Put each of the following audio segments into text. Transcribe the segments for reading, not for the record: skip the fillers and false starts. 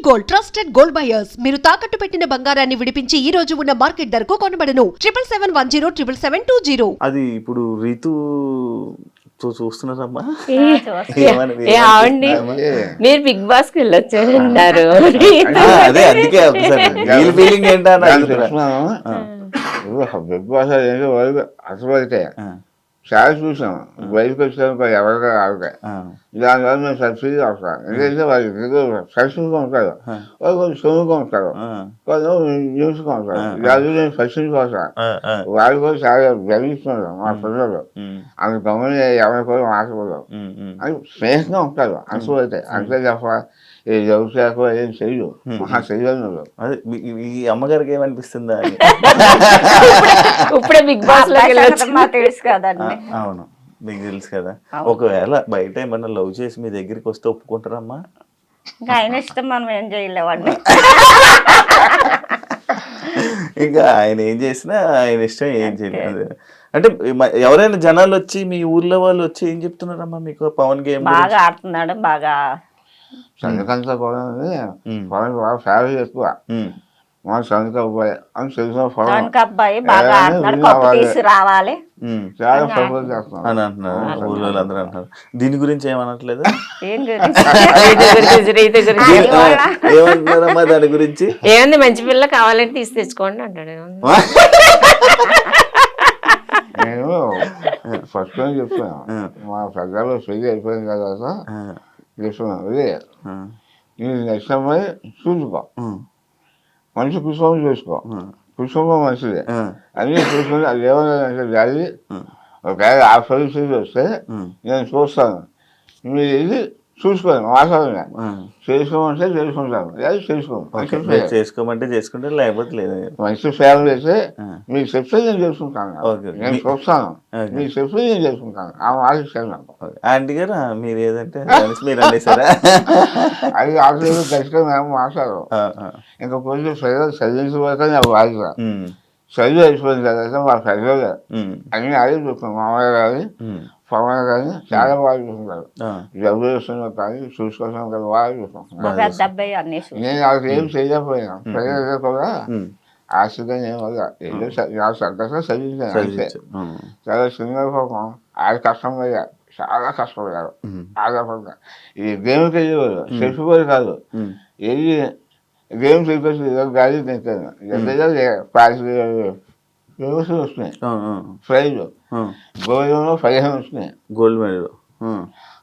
Gold trusted gold buyers మీరు తాకట్టు పెట్టిన బంగారాన్ని విడిపించి ఈ రోజు ఉన్న మార్కెట్ ధరకు కొనబడను 77710720. అది ఇప్పుడు రీతు చూస్తున్నారమ్మా ఏమండి మీరు బిగ్ బాస్ కి వెళ్ళొచ్చారన్నారు. అదే అందుకే ఫీలింగ్ ఏంటన్నా బిగ్ బాస్ అసలు అయితే చాలా చూసాం బయటకు వచ్చాక ఎవరిగా ఆడతాయి దానివల్ల మేము సబ్సిడీగా వస్తాం ఎందుకంటే వాళ్ళు సక్సెస్గా ఉంటారు వాళ్ళు కొంచెం సొమ్ముగా ఉంటారు కొంచెం న్యూస్గా ఉంటారు దాని నేను సక్సెస్గా వస్తాను వాళ్ళు కూడా చాలా గర్విస్తున్నారు మా పిల్లలు అంత గమని ఎవరి కూడా ఆశపడరు అని స్నేహంగా ఉంటారు అనుకోవైతే అంతే తప్ప ఈ వ్యవసాయకు ఏం చెయ్యు మహా చెయ్యను. అదే ఈ అమ్మగారికి ఏమనిపిస్తుందా అని ఇప్పుడే బిగ్ బాస్ లో తెలుసు కదండి. అవును మీకు తెలుసు కదా. ఒకవేళ బయట ఏమన్నా లవ్ చేసి మీ దగ్గరికి వస్తే ఒప్పుకుంటారమ్మా? ఇంకా ఆయన ఇష్టం, మనం ఏం చేయలేవండి. ఇంకా ఆయన ఏం చేసినా ఆయన ఇష్టం, ఏం చేయలేదు. అంటే ఎవరైనా జనాలు వచ్చి మీ ఊర్లో వాళ్ళు వచ్చి ఏం చెప్తున్నారమ్మా మీకు పవన్ గేమ్ బాగా ఆడుతున్నాడు, బాగా సంగతంతా కూడా పవన్ బాగా ఫ్యామిలీ ఎక్కువ మా సంగత అబ్బాయి అని తెలిసిన పవన్ అబ్బాయి బాగా ఆడుతున్నాడు, కప్పు తీసి రావాలి చాలా సపోర్ట్ చేస్తున్నాం అని అంటున్నారు ఊళ్ళో అందరూ అంటున్నారు. దీని గురించి ఏమనట్లేదు? ఏం ఏమంటున్నారమ్మా దాని గురించి? ఏముంది, మంచి పిల్ల కావాలంటే తీసి తెచ్చుకోండి అంటాడు. నేను ఫస్ట్ టైం చెప్తాను మా పెద్దలు పెళ్లి అయిపోయిన తర్వాత చెప్తున్నాను అదే నేను నెక్స్ట్ అమ్మాయి చూసుకో, మంచి కుటుంబం చేసుకో, కుటుంబం మంచిది అన్నీ చూసుకుని అది ఏమన్నా డాడీ ఒకవేళ ఆ పరిస్థితి వస్తే నేను చూస్తాను, మీరు ఇది చూసుకోండి మాట్లాడండి, చేసుకోమంటే చేసుకుంటాను లేదా చేసుకోమంటే చేసుకుంటే లేకపోతే లేదు. మంచి ఫ్యామిలీ అయితే మీకు చెప్తే నేను చేసుకుంటాను, నేను చూస్తాను మీకు చెప్తే నేను చేసుకుంటాను ఆ ఆలోచన. ఆంటీ గారు మీరు ఏదంటే మీరు అనేసారా? అది ఆలోచన ఖచ్చితంగా మేము మాట్లాడరు. ఇంకా కొంచెం ప్రజలు చదివించబోతే నాకు బాధ్యత. చదువు అయిపోయిన తర్వాత మా ప్రజలు అన్ని అదే చూస్తున్నాం, మామయ్య కానీ పవన్ కానీ చాలా బాగా చూసుకుంటారు, డబ్బులు వస్తున్నా కానీ చూసుకోవడం కదా బాగా చూసుకుంటున్నాను. నేను నాకు ఏం చేయలేకపోయినా ప్రజలు కూడా ఆశగా నేను ఏదో నాకు సంతోషంగా చదివించాను అంతే. చాలా చిన్న పాపం ఆడ కష్టపడ్డా, చాలా కష్టపడ్డారు ఆధారపడ్డా. ఈ గేమ్కి వెళ్ళేవారు చెప్పేవారు కాదు, ఏది గేమ్స్ వెళ్ళి గాలి తింటాను ఫేమస్ వస్తున్నాయి, ప్రైజ్ గోల్డ్ 15 వస్తున్నాయి, గోల్డ్ మెడల్.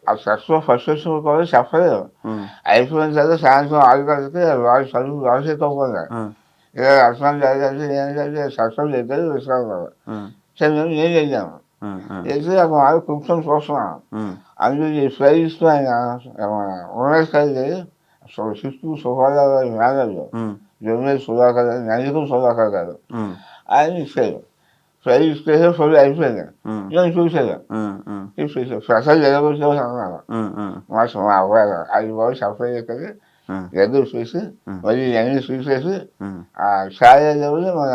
ఆ ఫస్ట్ వచ్చిన కూడా చెప్పలేదు. అయిపోయిన తర్వాత సాయంత్రం 6 గంటలకి వాళ్ళు చదువు రాసేసుకోకుండా ఇక అర్థం జరిగింది ఏం జరిగింది సక్సెస్ చేద్దరు విశ్రాంతి సరే నేను ఏం చేద్దాము చేసి అక్కడ వాళ్ళు కూర్చొని చూస్తున్నాను. అందులో ఈ ప్రైజ్ ఇస్తున్నాయి ఉన్నది శిస్తు సుఖాలు మేనేజర్ జర్నలిస్ట్ సుధాకర్ గారు, నందికం సుధాకర్ గారు ఆయన ఇచ్చారు. ప్రైజ్ ఇస్తే ఫుల్ అయిపోయింది. నేను చూసాను ప్రసాద్ జరగొచ్చు అన్నాను మా అబ్బాయి అది బాగా సప్లై చేస్తుంది ఎదురు చూసి మళ్ళీ అన్ని చూసేసి ఆ ఛాయ మన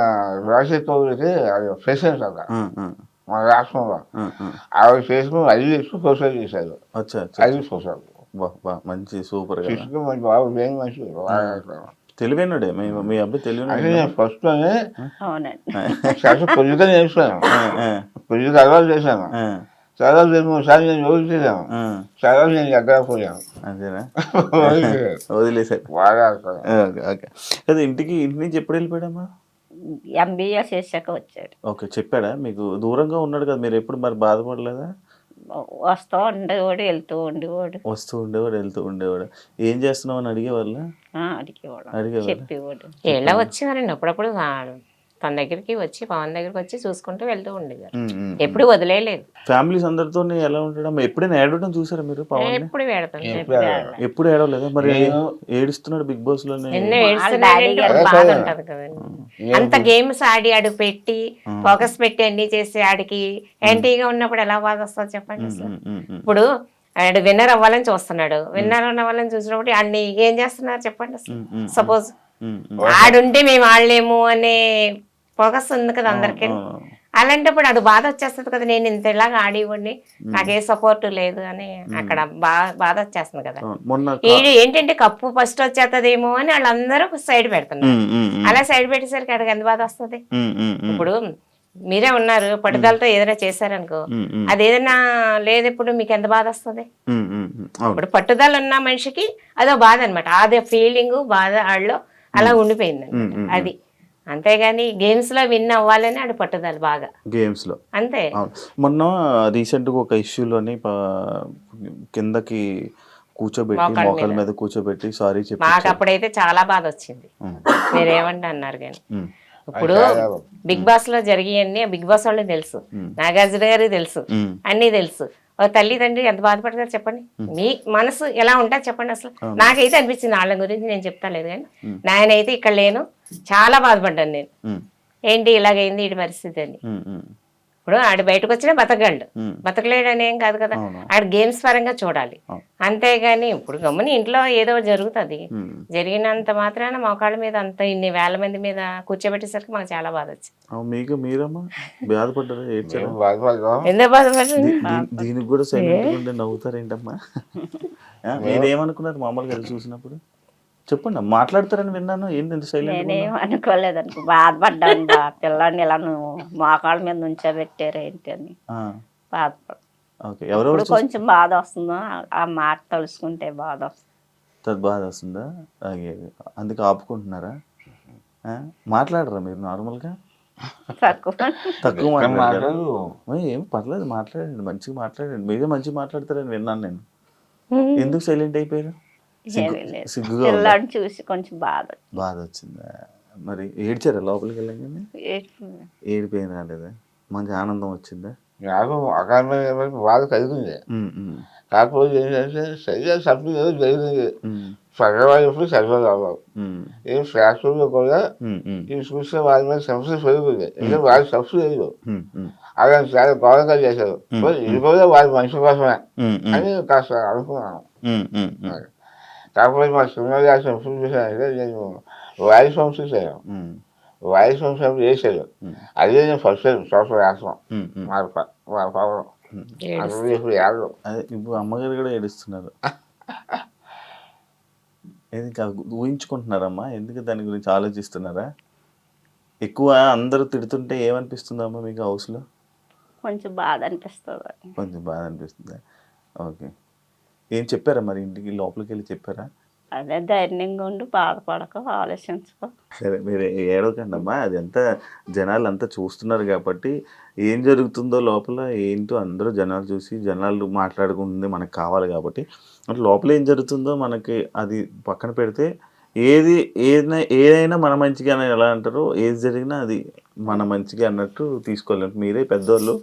రాజశేఖర్కి అది ప్రెసిడెంట్ అక్కడ మన రాష్ట్రంలో ఆవిడ చేసుకుని 5 లక్షలు ప్రొసైడ్ చేశారు. 5 ప్రొసైడ్ మంచి సూపర్ మంచి బాబు లేని మనిషి తెలివైనడే మీ అబ్బాయి తెలివైన. నేను ఫస్ట్ పొద్దుగా నేర్చుకున్నాను, పొద్దుగా అలవాటు చేశాను. చాలా 2-3 సార్లు నేను రోజు చేశాను, చాలా నేను ఎక్కడ పోయాను. అంతేనా? వదిలేసారు బాగా. అదే ఇంటి నుంచి ఎప్పుడు వెళ్ళిపోయాడమ్మా? MBA చేశాక వచ్చాడు. ఓకే, చెప్పాడా మీకు? దూరంగా ఉన్నాడు కదా, మీరు ఎప్పుడు మరి బాధపడలేదా? వస్తూ ఉండేవాడు, వెళ్తూ ఉండేవాడు, వెళ్తూ ఉండేవాడు. ఏం చేస్తున్నావు అని అడిగేవాళ్ళు? అడిగేవాడు, చెప్పేవాడు. ఎలా వచ్చేవారండి అప్పుడప్పుడు తన దగ్గరికి వచ్చి పవన్ దగ్గరికి వచ్చి చూసుకుంటూ వెళ్తూ ఉండేవారు, ఎప్పుడు వదిలేదు. ఫ్యామిలీస్ అందరితో ఎలా ఉంటాడు? ఎప్పుడైనా ఏడవడం చూసారా మీరు? పవన్ ఎప్పుడు ఏడతాను, ఎప్పుడు ఏడవలేదా? మరి ఏడుస్తున్నాడు బిగ్ బాస్ లో, ఎన్నో బాధ ఉంటది కదండి. అంత గేమ్స్ ఆడి ఆడు పెట్టి ఫోకస్ పెట్టి అన్ని చేసి ఆడికి యాంటీగా ఉన్నప్పుడు ఎలా బాధ వస్తుంది చెప్పండి అసలు. ఇప్పుడు ఆడు విన్నర్ అవ్వాలని చూస్తున్నాడు, విన్నర్ అవ్వాలని చూసినప్పుడు ఆడిని ఏం చేస్తున్నారు చెప్పండి అసలు. సపోజ్ ఆడుంటే మేము ఆడలేము అనే ఫోకస్ ఉంది కదా అందరికి, అలాంటప్పుడు అడు బాధ వచ్చేస్తుంది కదా, నేను ఇంత ఇలాగా ఆడివ్వండి నాకు ఏ సపోర్ట్ లేదు అని అక్కడ బాధ వచ్చేస్తుంది కదా. మొన్న ఏంటంటే కప్పు ఫస్ట్ వచ్చేస్తదేమో అని వాళ్ళందరూ సైడ్ పెడుతున్నారు. అలా సైడ్ పెట్టేసరికి అక్కడికి ఎంత బాధ వస్తుంది. ఇప్పుడు మీరే ఉన్నారు, పట్టుదలతో ఏదైనా చేశారనుకో, అది ఏదైనా లేదు ఇప్పుడు మీకు ఎంత బాధ వస్తుంది. ఇప్పుడు పట్టుదల ఉన్న మనిషికి అదో బాధ అనమాట, అదే ఫీలింగ్ బాధ ఆడలో అలా ఉండిపోయింది అనమాట. అది అంతేగాని గేమ్స్ లో విన్ అవ్వాలని ఆడు పట్టుదల బాగా గేమ్స్ లో అంతే. మొన్న రీసెంట్ గా ఒక ఇష్యూలోని కిందకి కూర్చోబెట్టి మోకాల మీద కూర్చోబెట్టి సారీ చెప్పి మాకు అప్పుడైతే చాలా బాధ వచ్చింది. మీరేమంటే అన్నారు కానీ ఇప్పుడు బిగ్ బాస్ లో జరిగాయన్నీ బిగ్ బాస్ వాళ్ళకి తెలుసు, నాగార్జున గారికి తెలుసు, అన్ని తెలుసు. ఒక తల్లిదండ్రి ఎంత బాధపడతారు చెప్పండి, మీ మనసు ఎలా ఉంటుంది చెప్పండి. అసలు నాకైతే అనిపించింది, వాళ్ళ గురించి నేను చెప్తా లేదు కానీ నాయనైతే ఇక్కడ లేను, చాలా బాధపడ్డాను నేను. ఏంటి ఇలాగైంది వీడి పరిస్థితి అని. ఇప్పుడు ఆడు బయటకు వచ్చినా బతకగలడు, బతకలేడు అని ఏం కాదు కదా. ఆడు గేమ్స్ పరంగా చూడాలి అంతేగాని ఇప్పుడు గమ్ముని ఇంట్లో ఏదో జరుగుతుంది, జరిగినంత మాత్రాన మోకాళ్ళ మీద అంత ఇన్ని వేల మంది మీద కూర్చోబెట్టేసరికి మాకు చాలా బాధ వచ్చింది. మీకు మీరమ్మా బాధపడ్డారా? ఎందుకు బాధపడ్డారు? దీనికి కూడా సైలెంట్ ఉంటే నవ్వుతారేంటమ్మా? మీరేమనుకున్నారు మామూలుగా చూసినప్పుడు? చెప్పండి, మాట్లాడతారని విన్నాను. ఏంటి సైలెంట్? నేనేం అనుకోలేదు అనుకో, బాధపడ్డాను. పిల్లాడిని ఇలా నువ్వు మోకాళ్ళ మీద నుంచోబెట్టారు ఏంటి అని బాధపడ. ఇప్పుడు కొంచెం బాధ వస్తుందో ఆ మాట తలుసుకుంటే బాధ వస్తుంది. బాధ వస్తుందా? అందుకే ఆపుకుంటున్నారా? మాట్లాడరా మీరు నార్మల్గా? తక్కువ మాట్లాడారు. ఏం పర్లేదు, మాట్లాడండి, మంచిగా మాట్లాడండి. మీరే మంచిగా మాట్లాడతారని విన్నాను నేను. ఎందుకు సైలెంట్ అయిపోయారు? పిల్లాడిని చూసి కొంచెం బాధ వచ్చిందా? మరి ఏడ్చారా లోపలికి వెళ్ళగానే? ఏడిపోయిన రాలేదా? మంచి ఆనందం వచ్చిందా? నాకు అకారణమైన బాధ కలిగింది. కాకపోతే ఏంటంటే సరిగ్గా సభ్యులు ఏదో జరిగింది, సగవాళ్ళు సరిగ్గా అవ్వవు. ఈ ఫ్యాక్టరీలో కూడా ఈ చూస్తే వాళ్ళ మీద సమస్య పెరుగుతుంది, ఎందుకంటే వాళ్ళ సబ్సిడీ లేదు. అలా చాలా గౌరవంగా చేశారు. ఇది కూడా వాళ్ళ మనిషి కోసమే అని కాస్త అనుకున్నాను. కాకపోతే మా సినిమా రాసిన ఎప్పుడు చూసానంటే నేను వాయిస్ ఫంక్షన్ చూసాను. వాయిస్ ఫంక్షన్ చేశాడు, అదే నేను ఫస్ట్ టైం సోషల్ రాస్తాం వాళ్ళ పవన్. ఇప్పుడు ఏడు ఇప్పుడు అమ్మగారు కూడా ఏడుస్తున్నారు. ఊహించుకుంటున్నారమ్మా? ఎందుకు దాని గురించి ఆలోచిస్తున్నారా? ఎక్కువ అందరూ తిడుతుంటే ఏమనిపిస్తుందమ్మా మీకు హౌస్లో? కొంచెం బాధ అనిపిస్తుంది. కొంచెం బాధ అనిపిస్తుందా? ఓకే. ఏం చెప్పారా మరి ఇంటికి లోపలికి వెళ్ళి చెప్పారా? అదే ధైర్యంగా ఉండి బాధపడక ఆలోచించుకో. సరే మీరు ఏడవకండి అమ్మా, అది అంతా జనాలు అంతా చూస్తున్నారు కాబట్టి ఏం జరుగుతుందో లోపల ఏంటో అందరూ జనాలు చూసి జనాలు మాట్లాడుకుంటుంది మనకు కావాలి కాబట్టి అంటే లోపల ఏం జరుగుతుందో మనకి అది పక్కన పెడితే ఏదైనా మన మంచిగా ఎలా అంటారో ఏది జరిగినా అది మన మంచిగా అన్నట్టు తీసుకోలేము. మీరే పెద్దోళ్ళు,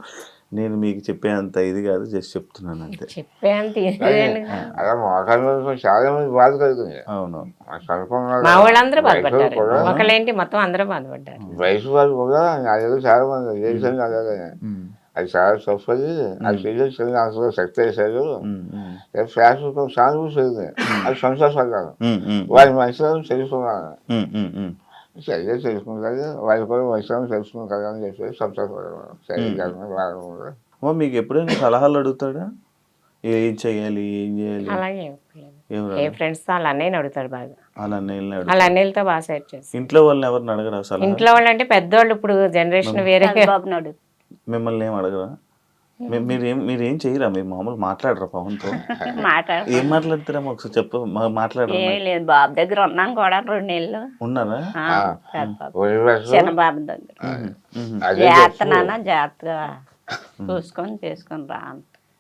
నేను మీకు చెప్పేంత ఇది కాదు, జస్ట్ చెప్తున్నాను అంతే. అలా మోకాళ్ళ చాలా మంది బాధ కలుగుతుంది. అవును, మా వాళ్ళందరూ బాధపడ్డారు, ఒకళ్ళేంటి మొత్తం అందరూ బాధపడ్డారు. వయసు వాళ్ళు కూడా అదేదో చాలా మంది చేశాను అలాగే. అది చాలా తప్పది, అది చేసేది అందులో శక్తి వేసారు. ఫ్యాషన్ సానుభూతి జరిగింది, అది సంతోషపడ్డాను. వారి మనుషులను తెలుసుకున్నాను, సరిగ్గా తెలుసుకుంటారు, వారి కూడా మనుషులను తెలుసుకుంటారు అని చెప్పేసి సంతోషపడ్డాను. సరిగ్గా మీకు ఎప్పుడైనా సలహాలు అడుగుతాడా? ఏం చేయాలి, ఏం చేయాలి? అలాగే ఏ ఫ్రెండ్స్ తో వాళ్ళ అన్నయ్యని అడుగుతాడు బాగా. వాళ్ళ అన్నయ్యలతో బాగా సెట్ చేసి. ఇంట్లో వాళ్ళని ఎవరిని అడగరా సలహా? ఇంట్లో వాళ్ళు అంటే పెద్దవాళ్ళు, ఇప్పుడు జనరేషన్ వేరే. మిమ్మల్ని ఏం అడగరా? మీరేం చేయరా? మీరు మామూలు మాట్లాడరా పవన్తో? ఏం మాట్లాడతారా? ఒకసారి చెప్పు, మాట్లాడరా. లేదు, బాబు దగ్గర ఉన్నాను కూడా 2 నెలలు ఉన్నారా? చిన్న బాబు దగ్గర. జాగ్రత్త జాగ్రత్తగా చూసుకొని చేసుకొని రా.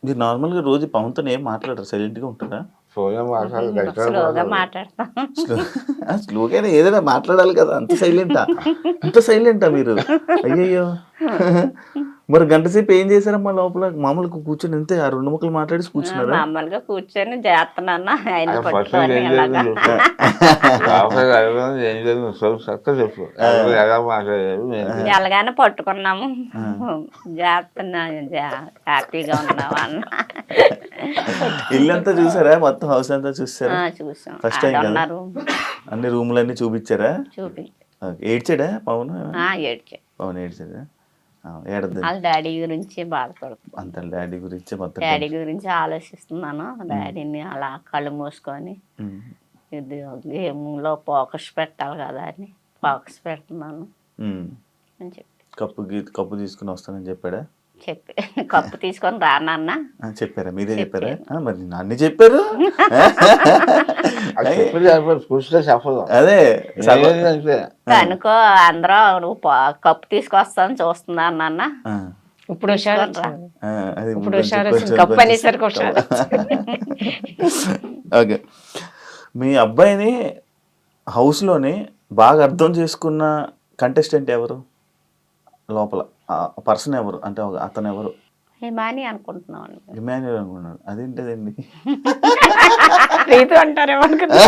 మీరు నార్మల్గా రోజు పవన్తో ఏం మాట్లాడరా? సైలెంట్గా ఉంటారా? స్లోగా మాట్లాడతాం. స్లోగానే ఏదైనా మాట్లాడాలి కదా, అంత సైలెంటా మీరు? అయ్యయ్యో, మరి గంట సేపు ఏం చేశారమ్మా లోపల? మామూలుగా కూర్చొని అంతే ఆ 2 ముక్కలు మాట్లాడి కూర్చున్నారా? మామూలుగా కూర్చొని చేస్తున్నాను. ఎలాగానే పట్టుకున్నాము, చేస్తున్నా, హ్యాపీగా ఉన్నాము అన్న. ఇల్లంతా చూసారా? మొత్తం హౌస్ అంతా చూసారా? చూసాం. ఫస్ట్ టైం కదా? అన్ని రూములన్నీ చూపించారా? చూపి ఏడ్చాడా పవన్? ఏడ్చా. పవన్ ఏడ్చాడా? ఏడద్దు వాళ్ళ డాడీ గురించి బాధపడుతుంది. అంత డాడీ గురించి మొత్తం డాడీ గురించి ఆలోచిస్తున్నాను. డాడీని అలా కళ్ళు మూసుకొని ఇది గేమ్లో ఫోకస్ పెట్టాలి కదా అని ఫోకస్ పెడుతున్నాను అని చెప్పి కప్పు తీసుకుని వస్తానని చెప్పాడా? చెప్పి కప్పు తీసుకొని రానన్నా చెప్పారా? మీరే చెప్పారా? మరి అన్ని చెప్పారు. అదే కనుకో అందరూ నువ్వు కప్పు తీసుకొస్తాను చూస్తున్నాను నాన్న. ఇప్పుడు హుషారు ఇప్పుడు హుషారు వచ్చింది, కప్పు అనేసరికి హుషారు. ఓకే, మీ అబ్బాయిని హౌస్లోని బాగా అర్థం చేసుకున్న కంటెస్టెంట్ ఎవరు? లోపల పర్సన్ ఎవరు అంటే అతను ఎవరు? హిమాని అనుకుంటున్నాను. ఇమాన్యుయల్ అనుకున్నాడు. అదేంటిదండి? రీతు అంటారేమో అనుకున్నా.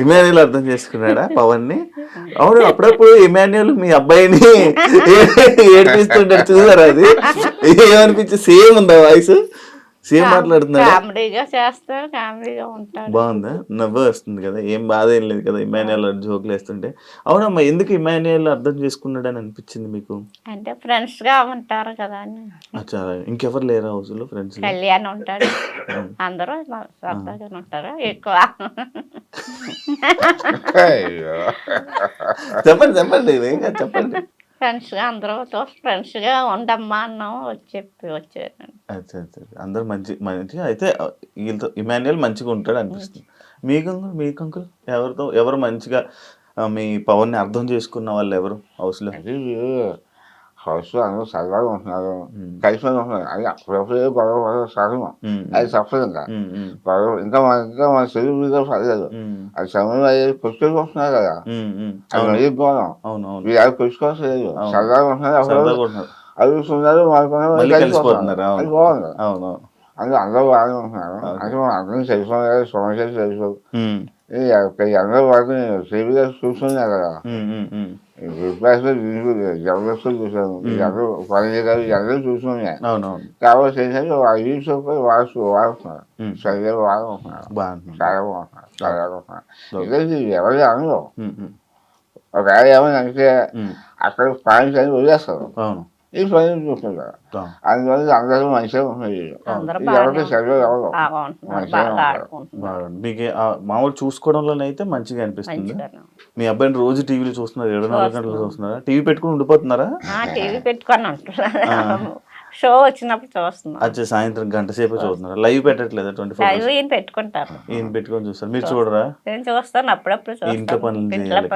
ఇమాన్యుయల్ అర్థం చేసుకున్నాడా పవన్ ని? అవును, అప్పుడప్పుడు ఇమాన్యుయల్ మీ అబ్బాయిని ఏడిపిస్తుంటారు చూసారా? అది ఏమనిపించి సేమ్ ఉందా వాయిస్? సేమ్ మాట్లాడుతున్నాడు. కామెడీగా చేస్తాడు, కామెడీగా ఉంటాడు. బాగుందా? నవ్వు వస్తుంది కదా, ఏం బాధ ఏం లేదు కదా ఇమాన్యుయల్ జోకులు వేస్తుంటే. అవునమ్మా, ఎందుకు ఇమాన్యుయల్ అర్థం చేసుకున్నాడు అని అనిపించింది మీకు? అంటే ఫ్రెండ్స్ గా ఉంటారు కదా అని. అచ్చా, ఇంకెవరు లేరా హౌస్ లో ఫ్రెండ్స్? కళ్యాణ్ ఉంటాడు, అందరూ సరదాగా ఉంటారు ఎక్కువ. చెప్పండి ఏం కాదు, చెప్పండి. ఫ్రెండ్స్ గా అందరూ ఫ్రెండ్స్ గా ఉండమ్మా అన్నాం చెప్పి వచ్చాను. అచ్చా, అందరు మంచిగా అయితే వీళ్ళతో ఇమాన్యుయల్ మంచిగా ఉంటాడు అనిపిస్తుంది. మీకు అంకుల్ ఎవరు మంచిగా మీ పవన్ ని అర్థం చేసుకున్న వాళ్ళు ఎవరు హౌస్ లో? హౌస్లో అందరూ సరదాగా ఉంటున్నారు, కలిసి ఉంటున్నారు. అది అప్పుడప్పుడు గొడవ సహజం, అది తప్పదు. గొడవ ఇంకా మన తెలుగు మీద పడలేదు. అది సమయం అయ్యేది కొట్టుకొని వస్తున్నారు కదా, అది మరీ గౌరవం. మీరు అది కొట్టుకోవాల్సి లేదు, సరదాగా ఉంటున్నారు, అడుగుతున్నారు, కలిసిపోతున్నారు. అది బాగుంది. అందరూ బాగానే ఉంటున్నారు. అంటే మనం అందరం తెలుసుకోవాలి, సమస్యలు తెలుసు. అందరూ వాటిని టీవీగా చూస్తున్నారు కదా, విశ్వాసంలో జబర్దస్త్ చూసాను, అందరూ పని కాదు, అందరూ చూస్తున్నాయి. కాబట్టి ఏంటంటే యూట్యూబ్ వాడుతున్నారు, సరిగ్గా వాడుకుంటున్నారు, చాలా బాగుంటున్నారు, చాలా బాగుంటున్నారు. ఇంకా ఎవరి అనరు. ఒకవేళ ఏమైనా అంటే అక్కడ పాయింట్స్ అని వదిలేస్తారు, ఈ పని చూస్తున్నారు. అందువల్ల అందరూ మంచిగా ఉంటున్నారు. ఎవరికి సరిగ్గా ఎవరు మీకు మామూలు చూసుకోవడంలోనైతే మంచిగా అనిపిస్తుంది. మీ అబ్బాయిని రోజు టీవీలో చూస్తున్నారు, 24 గంటలు చూస్తున్నారా? టీవీ పెట్టుకుని ఉండిపోతున్నారా? టీవీ పెట్టుకొని ఉంటున్నారు, షో వచ్చినప్పుడు చూస్తున్నాం. అచ్చా, సాయంత్రం గంట సేపు చూస్తున్నారా? లైవ్ పెట్టట్లేదా? 24 ఈయన పెట్టుకుంటారు, ఈయన పెట్టుకొని చూస్తారు. మీరు చూడరా? నేను చూస్తాను, అప్పుడప్పుడు ఇంట్లో పనులు చేయాలి,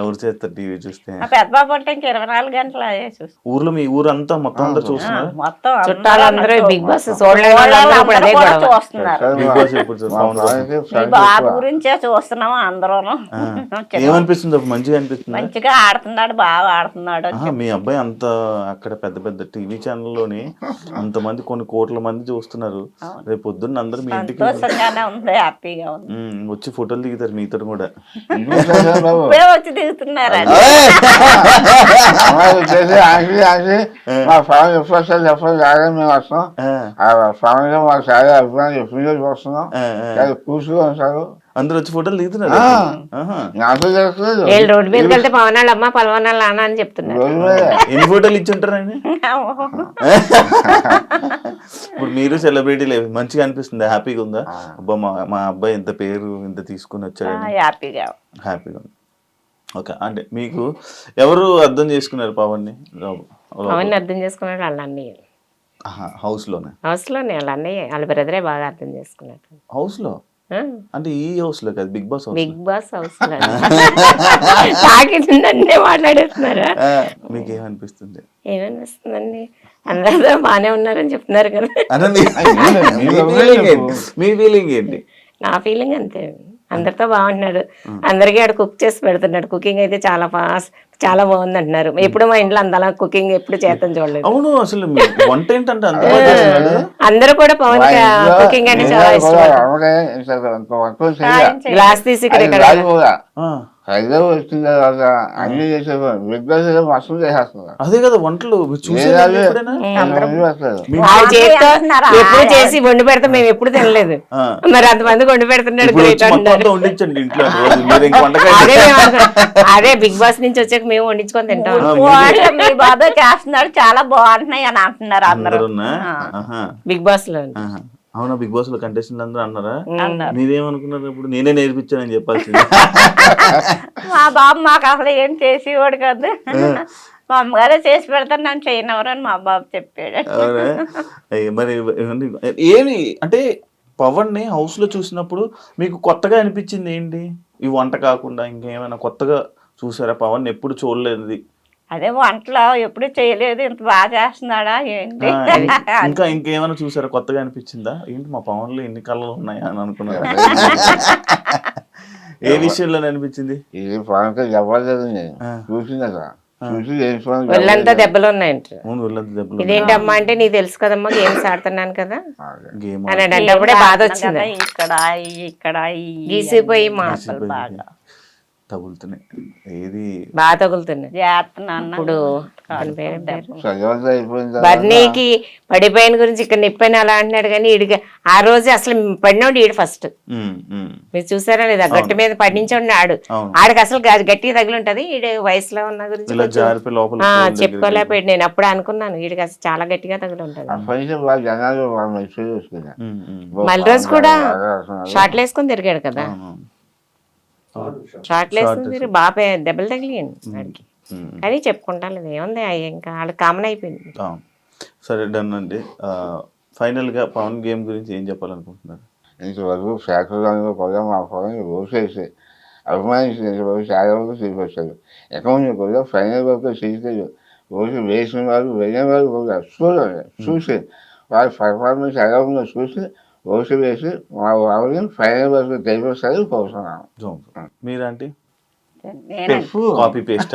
ఎవరు చేస్తారు టీవీ చూస్తే? పెద్ద బాబు అంటే ఇంక 24 గంటలు అదే చూస్తాం. ఊర్లో మీ ఊరంతా మొత్తం అందరూ చూస్తున్నారు, మొత్తం చుట్టాలందరూ బిగ్ బాస్ చూస్తున్నారు. బిగ్ బాస్ ఎప్పుడు బాబు గురించే చూస్తున్నాము అందరూ. ఏమనిపిస్తుంది? మంచిగా అనిపిస్తుంది, మంచిగా ఆడుతున్నాడు, బాగా ఆడుతున్నాడు. మీ అబ్బాయి అంత అక్కడ పెద్ద పెద్ద టీవీ ఛానల్లోని అంతమంది కొన్ని కోట్ల మంది చూస్తున్నారు. రేపు పొద్దున్న అందరు మీ ఇంటికి హ్యాపీగా ఉంది, వచ్చి ఫోటోలు దిగుతారు మీతో కూడా. వచ్చి దిగుతున్నారు. మా ఫ్యామిలీ ఎప్పుడు ఎప్పుడు రాగానే మేము వస్తాం, ఆ ఫ్యామిలీలో మాకు చాలా అభిప్రాయం ఎప్పుడు చూస్తున్నాం, కూర్చుని ఉంటారు, అందరు వచ్చి ఫోటోలు దిగుతున్నారు. నాకు తెలుస్తుంది. రోడ్డు మీదకి వెళ్తే పవనాలు అమ్మ పలవనాలు నాన్న అని చెప్తున్నారు. ఎన్ని ఫోటోలు ఇచ్చి ఉంటారు ఆయన? ఇప్పుడు మీరు సెలబ్రిటీలు మంచిగా అనిపిస్తుంది, హ్యాపీగా ఉందా? అబ్బా మా అబ్బాయి ఇంత పేరు ఇంత తీసుకుని వచ్చాడు, హ్యాపీగా ఉంది. ఓకే, అంటే మీకు ఎవరు అర్థం చేసుకున్నారు పవన్ ని? పవన్ అర్థం చేసుకున్నాడు వాళ్ళ అన్నయ్య. హౌస్ లోనే వాళ్ళ అన్నయ్య వాళ్ళ బ్రదరే బాగా అర్థం చేసుకున్నాడు. హౌస్ లో అంటే ఈ హౌస్ లో కాదు, బిగ్ బాస్ హౌస్ తాకిందంటే మాట్లాడేస్తున్నారా? మీకు ఏమనిపిస్తుందండి? అందరూ బాగానే ఉన్నారని చెప్తున్నారు కదా. మీ ఫీలింగ్ ఏంటి? నా ఫీలింగ్ అంతే, అందరితో బాగుంటున్నాడు, అందరికీ ఆడు కుక్ చేసి పెడుతున్నాడు. కుకింగ్ అయితే చాలా ఫాస్ట్, చాలా బాగుంది అంటున్నారు. ఎప్పుడు మా ఇంట్లో అంతలా కుకింగ్ ఎప్పుడు చేతం చూడలేదు. అవును, అసలు వంట ఏంటంటే అందరూ కూడా పవన్ కుకింగ్ అంటే చాలా ఇష్టం. గ్లాస్ తీసి ఇక్కడ హైదరాబాద్ వచ్చిన తర్వాత అన్ని చేసేవారు బిగ్ బాస్ ఏదో మస్తు చేసేస్తున్నారు. అదే కదా వంటలు చూసేదా ఎప్పుడైనా? ఆ చేత్తో ఎప్పుడు చేసి వండి పెడితే మేము ఎప్పుడు తినలేదు. మరి అంతమంది వండి పెడుతున్నాడు ఇప్పుడు గ్రేట్ వచ్చి మొత్తం అంటున్నారు. అంతా వండించండి ఇంట్లో రోజు. మీరు ఇంక వంటకాయ అదే మేము అదే బిగ్ బాస్ నుంచి వచ్చాక మేము వండించుకొని తింటాం. మీ బాబాయ్ చేస్తున్నాడు చాలా బాగుంటున్నాయి అని అంటున్నారు అందరూ. అందరున్నా? ఆహా. బిగ్ బాస్ లో ఆహా. అవునా, బిగ్ బాస్ లో కంటెస్టెంట్ అందరూ అన్నారా? అన్నారు. మీరేమనుకున్నారు? ఇప్పుడు నేనే నేర్పించానని చెప్పాల్సింది. మా బాబు మాకు అసలు ఏం చేసేవాడు కాదు, మా అమ్మగారే చేసి పెడతాను నన్ను చేయనవరని మా బాబు చెప్పాడు. అవునా? అయ్య, మరి ఏమి అంటే పవన్ ని హౌస్ లో చూసినప్పుడు మీకు కొత్తగా అనిపించింది ఏంటి? ఈ వంట కాకుండా ఇంకేమైనా కొత్తగా చూసారా? పవన్ ఎప్పుడు చూడలేదు. అదే వంటలో ఎప్పుడు చేయలేదు, ఇంత బాగా చేస్తున్నాడా ఏంటి. ఇంకా ఇంకేమైనా చూసారా? కొత్తగా అనిపించిందా? ఏంటి మా పవన్ లో ఎన్ని కళలు ఉన్నాయా అని అనుకున్నారా? ఏ విషయంలో అనిపించింది? ఇది పవన్ జబర్దస్త్ నేను చూసిందా, చూసి ఒళ్ళంతా దెబ్బలు ఉన్నాయంట. అవును, వెళ్ళదు దెబ్బలు. ఇదేంటమ్మా అంటే నీకు తెలుసు కదమ్మా గేమ్స్ ఆడుతున్నాను కదా గేమ్ అని అంటే బాధ వచ్చింది. ఇక్కడ గీసిపోయి మా బాగా తగులుతున్నాయి. ఏది బాగా తగులుతున్నాయి. ఇప్పుడు బర్నీకి పడిపోయిన గురించి ఇక్కడ నిప్పని అలా అంటున్నాడు కానీ ఈడికి ఆ రోజు అసలు పడినోడు ఈడు ఫస్ట్. మీరు చూసారా లేదా? గట్టి మీద పడించండి ఆడు. ఆడికి అసలు గట్టిగా తగిలి ఉంటది. ఈడు వయసులో ఉన్న గురించి చెప్పుకోలేకపోయాడు. నేను అప్పుడు అనుకున్నాను ఈడికి అసలు చాలా గట్టిగా తగిలి ఉంటది. మళ్ళీ రోజు కూడా షార్ట్లు వేసుకొని తిరిగాడు కదా. షార్ట్లు వేసుకొని తిరిగి బాగా దెబ్బలు తగిలియండి వాడికి. కానీ చెప్పుకుంటాను ఏముంది, ఇంకా వాళ్ళకి కామన్ అయిపోయింది. సరే, డన్ అండి. ఫైనల్ గా పవన్ గేమ్ గురించి ఏం చెప్పాలనుకుంటున్నారు? ఇంతవరకు శాఖలో కూడా మా పొలం రోజేసి అభిమానించి చాలా వరకు తీసుకొచ్చారు. అకౌంట్ కూడా ఫైనల్ వరకు తీసుకెళ్ళి రోజు వేసిన వారు వెళ్ళిన వారు కూడా చూసి వారి పర్ఫార్మెన్స్ ఎలా ఉందో చూసి రోజు వేసి మా వాళ్ళని ఫైనల్ వరకు తెలిపేస్తారు కోరుతున్నాను. మీరంటే కాపీ పేస్ట్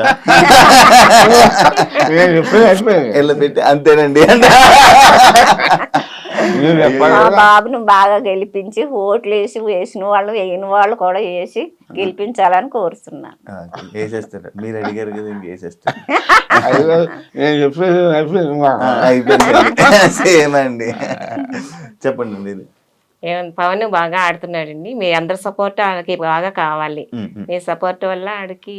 అంతేనండి. మా బాబును బాగా గెలిపించి ఓట్లు వేసిన వాళ్ళు వేయని వాళ్ళు కూడా వేసి గెలిపించాలని కోరుతున్నాను. వేసేస్తారు, మీరు అడిగారు కదా, ఇంక వేసేస్తారు. సేమండి. చెప్పండి మీరు. పవన్ బాగా ఆడుతున్నాడండి. మీ అందరి సపోర్ట్ ఆడికి బాగా కావాలి. మీ సపోర్ట్ వల్ల ఆడికి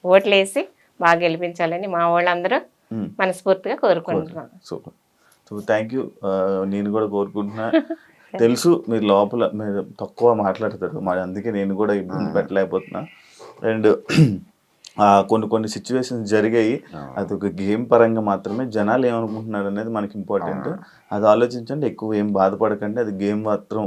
ఓట్లు వేసి బాగా గెలిపించాలని మా వాళ్ళందరూ మనస్ఫూర్తిగా కోరుకుంటున్నాను. Super super, thank you. నేను కూడా కోరుకుంటున్నా. తెలుసు మీరు లోపల మీరు తక్కువ మాట్లాడతారు, మరి అందుకే నేను కూడా ఇబ్బంది పెట్టలేకపోతున్నా. అండ్ కొన్ని సిచ్యువేషన్స్ జరిగాయి, అది ఒక గేమ్ పరంగా మాత్రమే. జనాలు ఏమనుకుంటున్నారు అనేది మనకి ఇంపార్టెంట్. అది ఆలోచించండి, ఎక్కువ ఏం బాధపడకండి. అది గేమ్ మాత్రం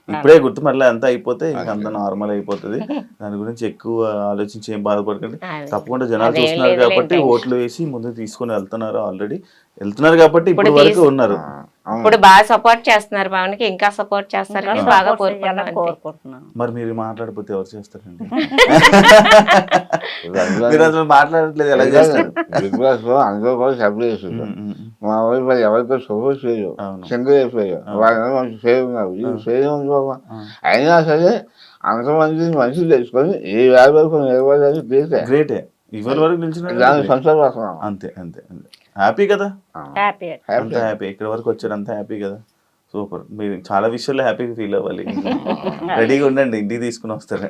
ఇప్పుడే గుర్తు, మళ్ళీ అంతా అయిపోతే ఇంకా అంతా నార్మల్ అయిపోతుంది. దాని గురించి ఎక్కువ ఆలోచించి ఏం బాధపడకండి. తప్పకుండా జనాలు చూస్తున్నారు కాబట్టి ఓట్లు వేసి ముందుకు తీసుకొని వెళ్తున్నారు కాబట్టి ఇప్పుడు వరకు ఉన్నారు. ఇప్పుడు బాగా సపోర్ట్ చేస్తున్నారు పవన్కి, ఇంకా సపోర్ట్ చేస్తారని బాగా కోరుకుంటున్నాను. మరి మీరు మాట్లాడకపోతే ఎవరు చేస్తారండి? మీరు అసలు మాట్లాడట్లేదు, ఎలా చేస్తారు? బిగ్ బాస్ లో అందరూ కూడా సప్లై చేస్తారు. మా వైపు ఎవరితో సపోర్ట్ చేయరు, సింగిల్ అయిపోయారు. వాళ్ళ మంచి ఫేర్ ఉన్నారు, ఈ ఫేర్ ఉంది బాబా. అయినా సరే అంతమంది మనుషులు తెచ్చుకొని ఈ వ్యాపారం నిలబడాలి గ్రేటే. ఇవాళ వరకు నిలిచిన సంతోషపడుతున్నాం. అంతే అంతే అంతే. హ్యాపీ కదా, అంత హ్యాపీ. ఇక్కడ వరకు వచ్చారు, అంత హ్యాపీ కదా. సూపర్. మీరు చాలా విషయాల్లో హ్యాపీగా ఫీల్ అవ్వాలి. రెడీగా ఉండండి, ఇంటికి తీసుకుని వస్తారు.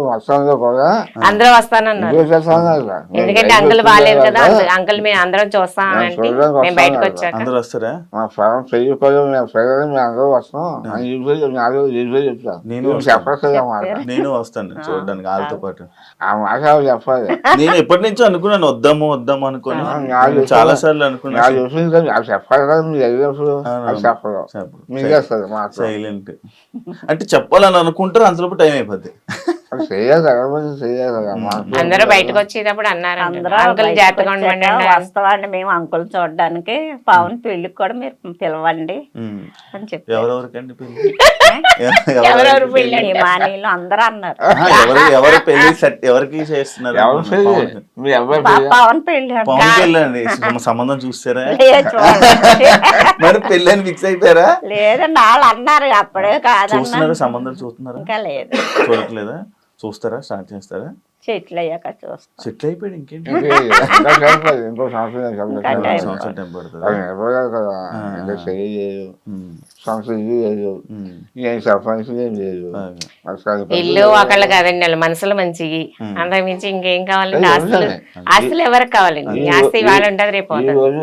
మొత్తంలో కూడా అందరూ వస్తానన్నారు, ఎందుకంటే అంకుల్ బాగాలేదు కదా. అంకుల్ మేము అందరం చూస్తామంటే మేము బయటకు వచ్చాక అందరూ వస్తారా? మా ఫలం పెళ్ళిపోయి మేము అందరూ వస్తాం అని చెప్తాను. నేను వస్తాను చూడడానికి వాళ్ళతో పాటు. ఆ మాట చెప్పాలి. నేను ఎప్పటి నుంచో అనుకున్నాను వద్దాము అనుకుని, చాలా సార్లు అనుకున్నాను. చెప్పాలి కదా మీరు వెళ్ళినప్పుడు చెప్పడం మీకు సైలెంట్ అంటే చెప్పాలని అనుకుంటారు, అంతలోపు టైం అయిపోద్ది. చెయ్యాలి కదా చెయ్యాలి కదా అందరూ బయటకు వచ్చేటప్పుడు అన్నారు అందరూ అంకుల్ బయటకు జాగ్రత్తగా వచ్చాక ఉండండి వస్తామండి మేము అంకుల్ చూడడానికి పవన్ పెళ్లికి కూడా మీరు పిలవండి అని చెప్పి ఎవరెవరికండి పెళ్లి? ఎవరెవరు పెళ్ళి ఈ మానీలు అందరూ అన్నారు ఎవరు పెళ్లి సెట్ ఎవరికి చేస్తున్నారు? ఎవరు పెళ్ళి? మీ అబ్బాయి పెళ్ళి? పవన్ పెళ్లి అంటే పవన్ పెళ్ళి అండి. సంబంధం చూస్తారా? లేదు చూడండి. మరి పెళ్ళి అని ఫిక్స్ అయిపోయారా? లేదండి వాళ్ళు అన్నారు అప్పుడే కాదన్నా చూస్తున్నారా? సంబంధాలు చూస్తున్నారా? ఇంకా లేదు చూడట్లేదా? చూస్తారా? స్టార్ట్ చేస్తారా? చెట్లు అయ్యాక చూస్తాం సెటిల్ అయిపోయాడు ఇంకేంటి? ఇంకా చెప్పలేదు, ఇంకో సంవత్సరం చెప్పలేదు. టైం సంవత్సరం టైం పడుతుంది. అది చెప్పలేదు కదా, ఇంకా చేయలేదు, సంవత్సరం ఇది లేదు, ఏం సర్పంచ్ ఏం లేదు. ఇల్లు ఒకళ్ళు కాదండి వాళ్ళ మనసులు మంచివి అంతకు మించి ఇంకేం కావాలండి? ఆస్తులు ఆస్తులు ఎవరికి కావాలండి? ఈ ఆస్తి వాళ్ళు ఉంటుంది రేపు ఈ పోతుంది. రోజు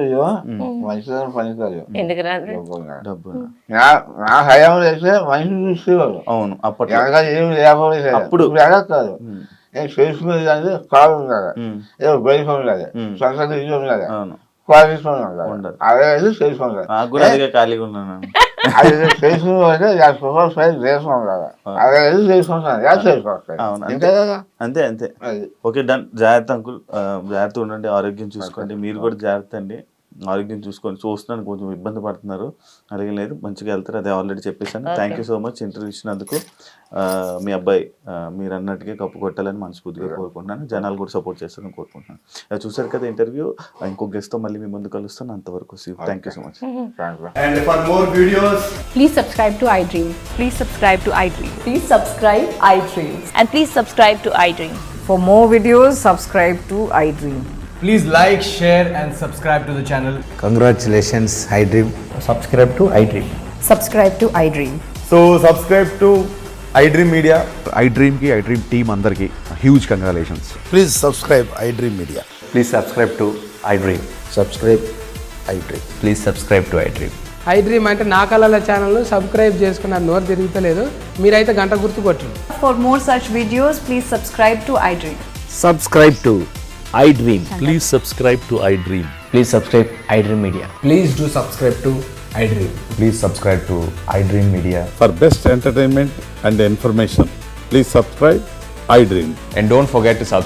మనిషి పనికాదు. ఎందుకు రాదు? డబ్బు నా హయాం చేస్తే మనిషిని చూసేవాళ్ళు. అవును అప్పట్లో. వెనక ఏం లేకపోతే అప్పుడు. వెనక కాదు, నేను చేసుకునేది కానీ కాలు ఉండాలి, ఏదో బయట ఉండాలి, సొంత ఇల్లు ఉండాలి, అవును క్వాలిటీ ఉండాలి. ఉండదు. అదే చేసుకుంటారు. నాకు కూడా అదిగా ఖాళీగా ఉన్నాను. అది చేసుకుంటే దేశం ఉండాలి. అదే చేసుకుంటాను చేసుకోవాలి. అవును అంతే కదా. అంతే అంతే. అది ఓకే డన్. జాగ్రత్త అంకుల్, జాగ్రత్త ఉండండి, ఆరోగ్యం చూసుకోండి. మీరు కూడా జాగ్రత్త అండి, ఆరోగ్యం చూసుకోండి. చూస్తున్నాను కొంచెం ఇబ్బంది పడుతున్నారు, అలాగే లేదు మంచిగా వెళ్తారు, అదే ఆల్రెడీ చెప్పేశాను. Thank you so much interview ఇచ్చినందుకు. మీ అబ్బాయి మీరు అన్నట్టుగా కప్పు కొట్టాలని మనస్ఫూర్తిగా కోరుకుంటున్నాను. జనాలు కూడా సపోర్ట్ చేస్తారని కోరుకుంటున్నాను. చూసారు కదా ఇంటర్వ్యూ. ఇంకో గెస్ట్తో మళ్ళీ మీ ముందు కలుస్తాను. అంతవరకు thank you so much. And for more videos, Please subscribe to iDream. Please subscribe to iDream. Please subscribe iDream. And please subscribe to iDream. For more videos, subscribe to iDream. please like, share, and subscribe to the channel. Congratulations, iDream. Subscribe to iDream. Subscribe to iDream. So subscribe to iDream Media. iDream team అందరికి huge congratulations. Please subscribe iDream Media. Please subscribe to iDream. Subscribe iDream. Please subscribe to iDream. iDream అంటే నా కళల ఛానల్ను subscribe చేసుకున్న నోరు తిరుగుతలేదు, మీరైతే గంట గుర్తు కొట్టండి. For more such videos, please subscribe to iDream. Subscribe to iDream. Please subscribe to iDream. Please subscribe iDream Media. Please do subscribe to iDream. Please subscribe to iDream Media. For best entertainment and information, please subscribe iDream. And don't forget to subscribe